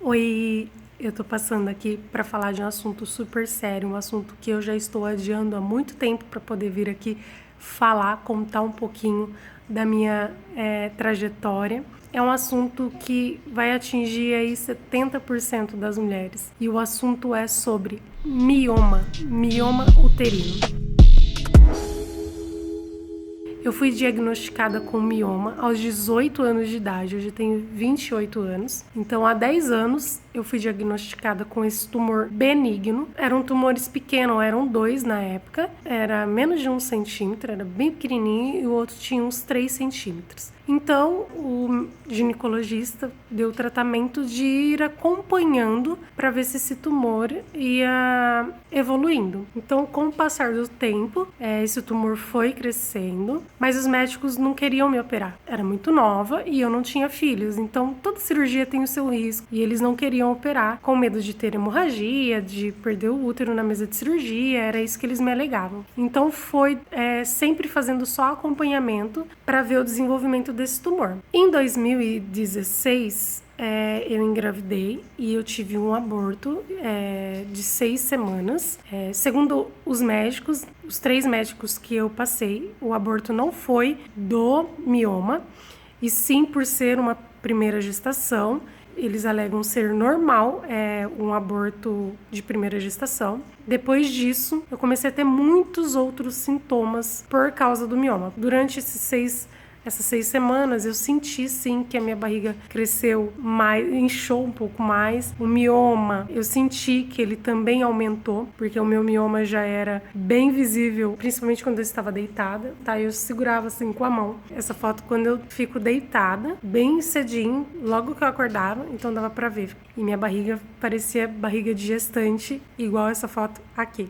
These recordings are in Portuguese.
Oi, eu tô passando aqui para falar de um assunto super sério, um assunto que eu já estou adiando há muito tempo para poder vir aqui falar, contar um pouquinho da minha trajetória. É um assunto que vai atingir aí 70% das mulheres. E o assunto é sobre mioma uterino. Eu fui diagnosticada com mioma aos 18 anos de idade, hoje eu tenho 28 anos. Então, há 10 anos, eu fui diagnosticada com esse tumor benigno. Eram tumores pequenos, eram 2 na época. Era menos de 1 centímetro, era bem pequenininho, e o outro tinha uns 3 centímetros. Então, o ginecologista deu o tratamento de ir acompanhando para ver se esse tumor ia evoluindo. Então, com o passar do tempo, esse tumor foi crescendo, mas os médicos não queriam me operar. Era muito nova e eu não tinha filhos, então toda cirurgia tem o seu risco e eles não queriam operar, com medo de ter hemorragia, de perder o útero na mesa de cirurgia, era isso que eles me alegavam. Então, foi sempre fazendo só acompanhamento para ver o desenvolvimento desse tumor. Em 2016, eu engravidei e eu tive um aborto de 6 semanas. Segundo os médicos, os 3 médicos que eu passei, o aborto não foi do mioma, e sim por ser uma primeira gestação. Eles alegam ser normal um aborto de primeira gestação. Depois disso, eu comecei a ter muitos outros sintomas por causa do mioma. Durante essas 6 semanas, eu senti sim que a minha barriga cresceu mais, inchou um pouco mais. O mioma, eu senti que ele também aumentou, porque o meu mioma já era bem visível, principalmente quando eu estava deitada, tá? Eu segurava assim com a mão. Essa foto quando eu fico deitada, bem cedinho, logo que eu acordava, então dava pra ver. E minha barriga parecia barriga de gestante, igual essa foto aqui.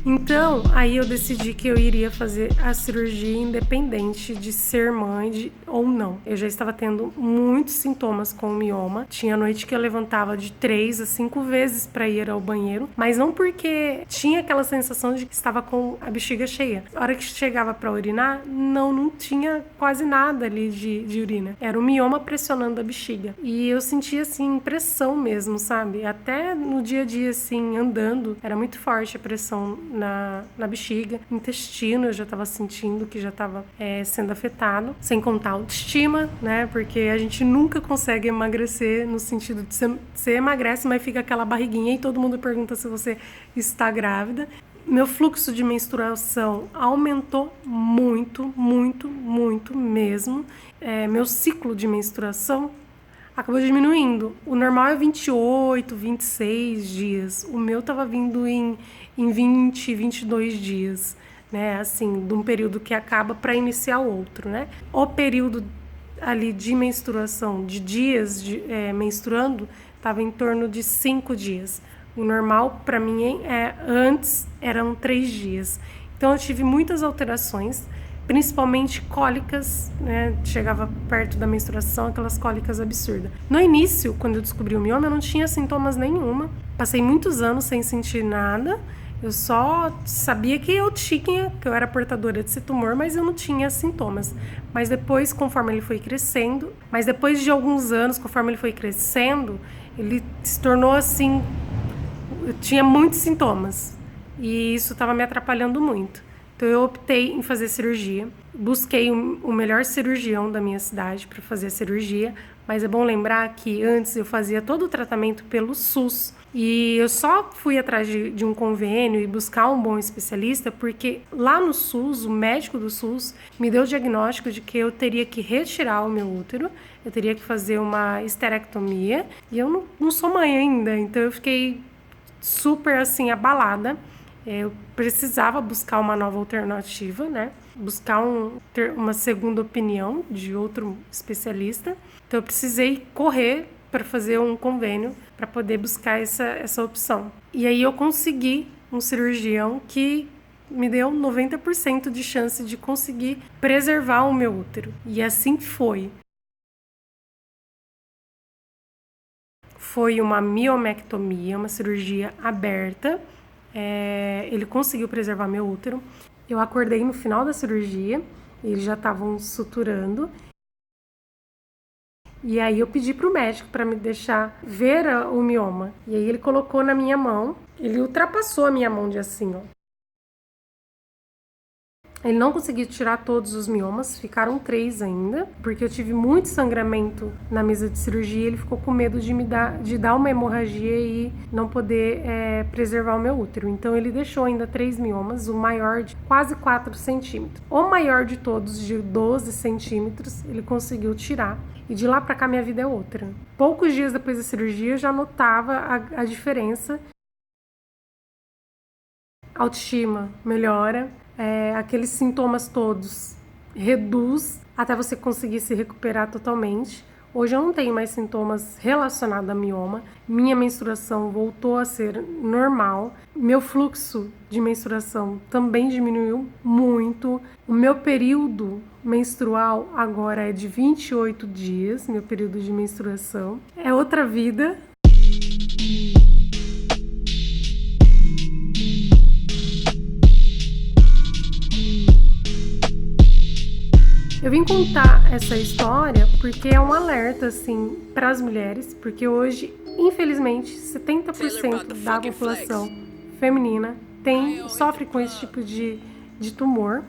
Então, aí eu decidi que eu iria fazer a cirurgia independente de ser mãe ou não. Eu já estava tendo muitos sintomas com o mioma. Tinha noite que eu levantava de 3 a 5 vezes para ir ao banheiro, mas não porque tinha aquela sensação de que estava com a bexiga cheia. A hora que chegava para urinar, não tinha quase nada ali de urina. Era o mioma pressionando a bexiga. E eu sentia, assim, pressão mesmo, sabe? Até no dia a dia, assim, andando, era muito forte a pressão na bexiga, intestino, eu já estava sentindo que já estava sendo afetado, sem contar a autoestima, né? Porque a gente nunca consegue emagrecer no sentido de você emagrece, mas fica aquela barriguinha e todo mundo pergunta se você está grávida. Meu fluxo de menstruação aumentou muito mesmo. Meu ciclo de menstruação acabou diminuindo. O normal é 28, 26 dias. O meu tava vindo em 20, 22 dias, né? Assim, de um período que acaba para iniciar outro, né? O período ali de menstruação, de dias menstruando, estava em torno de 5 dias. O normal para mim antes eram 3 dias. Então eu tive muitas alterações, principalmente cólicas, né? Chegava perto da menstruação, aquelas cólicas absurdas. No início, quando eu descobri o mioma, eu não tinha sintomas nenhuma. Passei muitos anos sem sentir nada. Eu só sabia que que eu era portadora desse tumor, mas eu não tinha sintomas. Mas depois, conforme ele foi crescendo, depois de alguns anos, conforme ele foi crescendo, ele se tornou assim, eu tinha muitos sintomas. E isso estava me atrapalhando muito. Então eu optei em fazer cirurgia, busquei o melhor cirurgião da minha cidade para fazer a cirurgia, mas é bom lembrar que antes eu fazia todo o tratamento pelo SUS e eu só fui atrás de um convênio e buscar um bom especialista porque lá no SUS, o médico do SUS me deu o diagnóstico de que eu teria que retirar o meu útero, eu teria que fazer uma esterectomia e eu não sou mãe ainda, então eu fiquei super assim abalada. Eu precisava buscar uma nova alternativa, né? Buscar ter uma segunda opinião de outro especialista. Então eu precisei correr para fazer um convênio para poder buscar essa opção. E aí eu consegui um cirurgião que me deu 90% de chance de conseguir preservar o meu útero. E assim foi. Foi uma miomectomia, uma cirurgia aberta. Ele conseguiu preservar meu útero. Eu acordei no final da cirurgia, eles já estavam suturando. E aí eu pedi pro médico para me deixar ver o mioma. E aí ele colocou na minha mão, ele ultrapassou a minha mão de assim, ó. Ele não conseguiu tirar todos os miomas, ficaram 3 ainda, porque eu tive muito sangramento na mesa de cirurgia. Ele ficou com medo de dar uma hemorragia e não poder preservar o meu útero. Então ele deixou ainda 3 miomas, o maior de quase 4 centímetros. O maior de todos, de 12 centímetros, ele conseguiu tirar. E de lá pra cá minha vida é outra. Poucos dias depois da cirurgia eu já notava a diferença. Autoestima melhora. Aqueles sintomas todos reduz até você conseguir se recuperar totalmente. Hoje eu não tenho mais sintomas relacionados a mioma. Minha menstruação voltou a ser normal. Meu fluxo de menstruação também diminuiu muito. O meu período menstrual agora é de 28 dias, meu período de menstruação. É outra vida. Eu vim contar essa história porque é um alerta, assim, para as mulheres, porque hoje, infelizmente, 70% da população feminina sofre com esse tipo de tumor.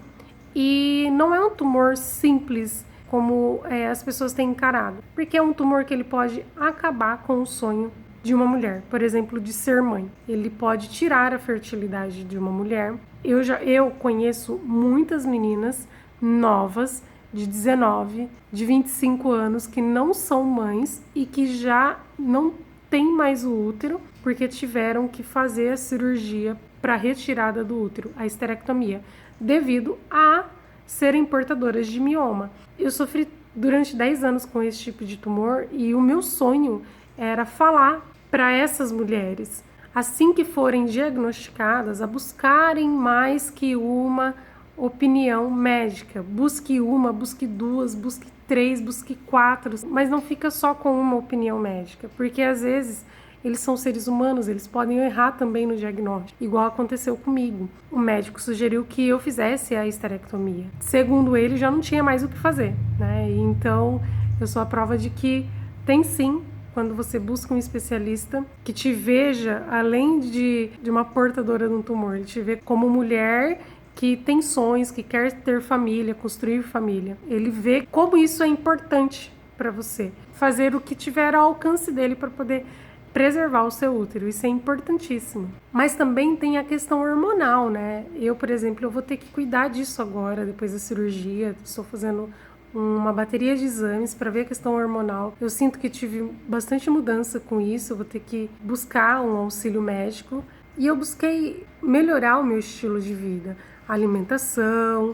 E não é um tumor simples como as pessoas têm encarado, porque é um tumor que ele pode acabar com o sonho de uma mulher, por exemplo, de ser mãe. Ele pode tirar a fertilidade de uma mulher. Eu conheço muitas meninas novas, de 19, de 25 anos, que não são mães e que já não têm mais o útero, porque tiveram que fazer a cirurgia para retirada do útero, a esterectomia, devido a serem portadoras de mioma. Eu sofri durante 10 anos com esse tipo de tumor e o meu sonho era falar para essas mulheres, assim que forem diagnosticadas, a buscarem mais que uma opinião médica. Busque uma, busque 2, busque 3, busque 4, mas não fica só com uma opinião médica, porque às vezes eles são seres humanos, eles podem errar também no diagnóstico, igual aconteceu comigo. O médico sugeriu que eu fizesse a esterectomia. Segundo ele, já não tinha mais o que fazer, né? Então, eu sou a prova de que tem sim, quando você busca um especialista que te veja, além de uma portadora de um tumor, ele te vê como mulher que tem sonhos, que quer ter família, construir família. Ele vê como isso é importante para você. Fazer o que tiver ao alcance dele para poder preservar o seu útero. Isso é importantíssimo. Mas também tem a questão hormonal, né? Eu, por exemplo, eu vou ter que cuidar disso agora, depois da cirurgia. Estou fazendo uma bateria de exames para ver a questão hormonal. Eu sinto que tive bastante mudança com isso. Eu vou ter que buscar um auxílio médico. E eu busquei melhorar o meu estilo de vida. Alimentação,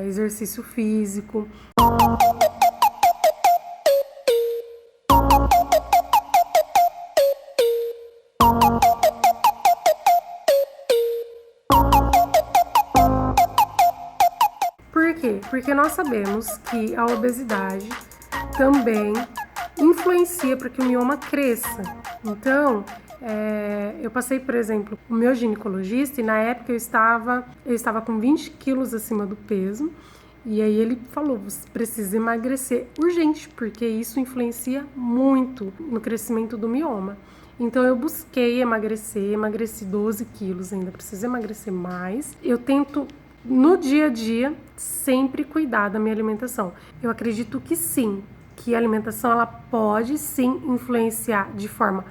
exercício físico. Por quê? Porque nós sabemos que a obesidade também influencia para que o mioma cresça. Então, eu passei, por exemplo, o meu ginecologista e na época eu estava com 20 quilos acima do peso e aí ele falou, você precisa emagrecer urgente, porque isso influencia muito no crescimento do mioma. Então eu busquei emagrecer, emagreci 12 quilos, ainda preciso emagrecer mais. Eu tento no dia a dia sempre cuidar da minha alimentação. Eu acredito que sim, que a alimentação ela pode sim influenciar de forma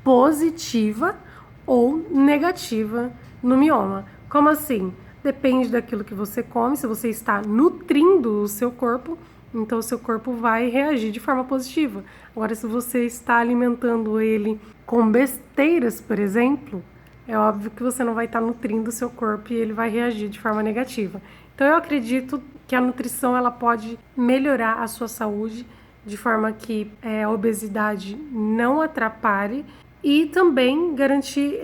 positiva ou negativa no mioma. Como assim? Depende daquilo que você come. Se você está nutrindo o seu corpo, então o seu corpo vai reagir de forma positiva. Agora, se você está alimentando ele com besteiras, por exemplo, é óbvio que você não vai estar nutrindo o seu corpo e ele vai reagir de forma negativa. Então, eu acredito que a nutrição ela pode melhorar a sua saúde de forma que a obesidade não atrapalhe e também garantir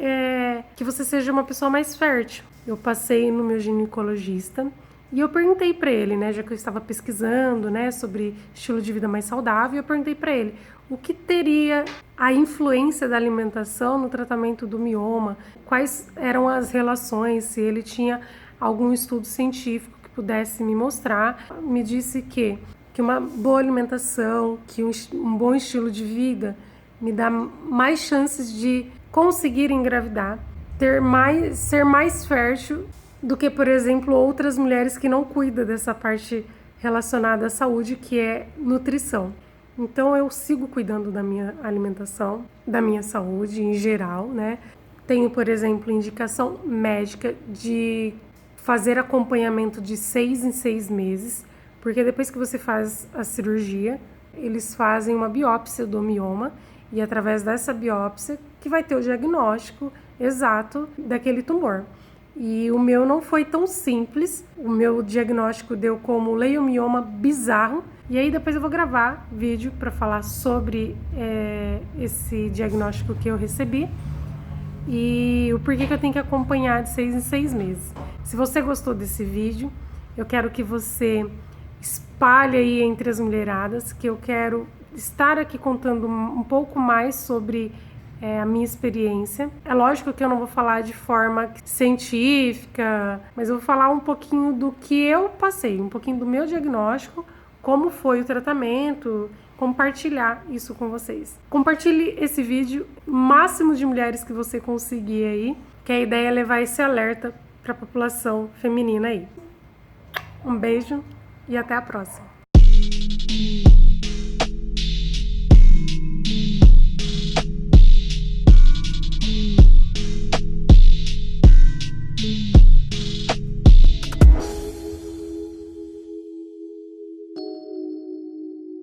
que você seja uma pessoa mais fértil. Eu passei no meu ginecologista e eu perguntei para ele, né, já que eu estava pesquisando, né, sobre estilo de vida mais saudável, eu perguntei para ele o que teria a influência da alimentação no tratamento do mioma, quais eram as relações, se ele tinha algum estudo científico que pudesse me mostrar. Me disse que que uma boa alimentação, que um bom estilo de vida me dá mais chances de conseguir engravidar, ser mais fértil do que, por exemplo, outras mulheres que não cuidam dessa parte relacionada à saúde, que é nutrição. Então eu sigo cuidando da minha alimentação, da minha saúde em geral, né? Tenho, por exemplo, indicação médica de fazer acompanhamento de 6 em 6 meses, porque depois que você faz a cirurgia, eles fazem uma biópsia do mioma e através dessa biópsia que vai ter o diagnóstico exato daquele tumor. E o meu não foi tão simples, o meu diagnóstico deu como leiomioma bizarro, e aí depois eu vou gravar vídeo para falar sobre esse diagnóstico que eu recebi e o porquê que eu tenho que acompanhar de 6 em 6 meses. Se você gostou desse vídeo, eu quero que você espalhe aí entre as mulheradas, que eu quero estar aqui contando um pouco mais sobre a minha experiência. É lógico que eu não vou falar de forma científica, mas eu vou falar um pouquinho do que eu passei, um pouquinho do meu diagnóstico, como foi o tratamento, compartilhar isso com vocês. Compartilhe esse vídeo, o máximo de mulheres que você conseguir aí, que a ideia é levar esse alerta para a população feminina aí. Um beijo e até a próxima.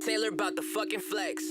Taylor about the fucking flex.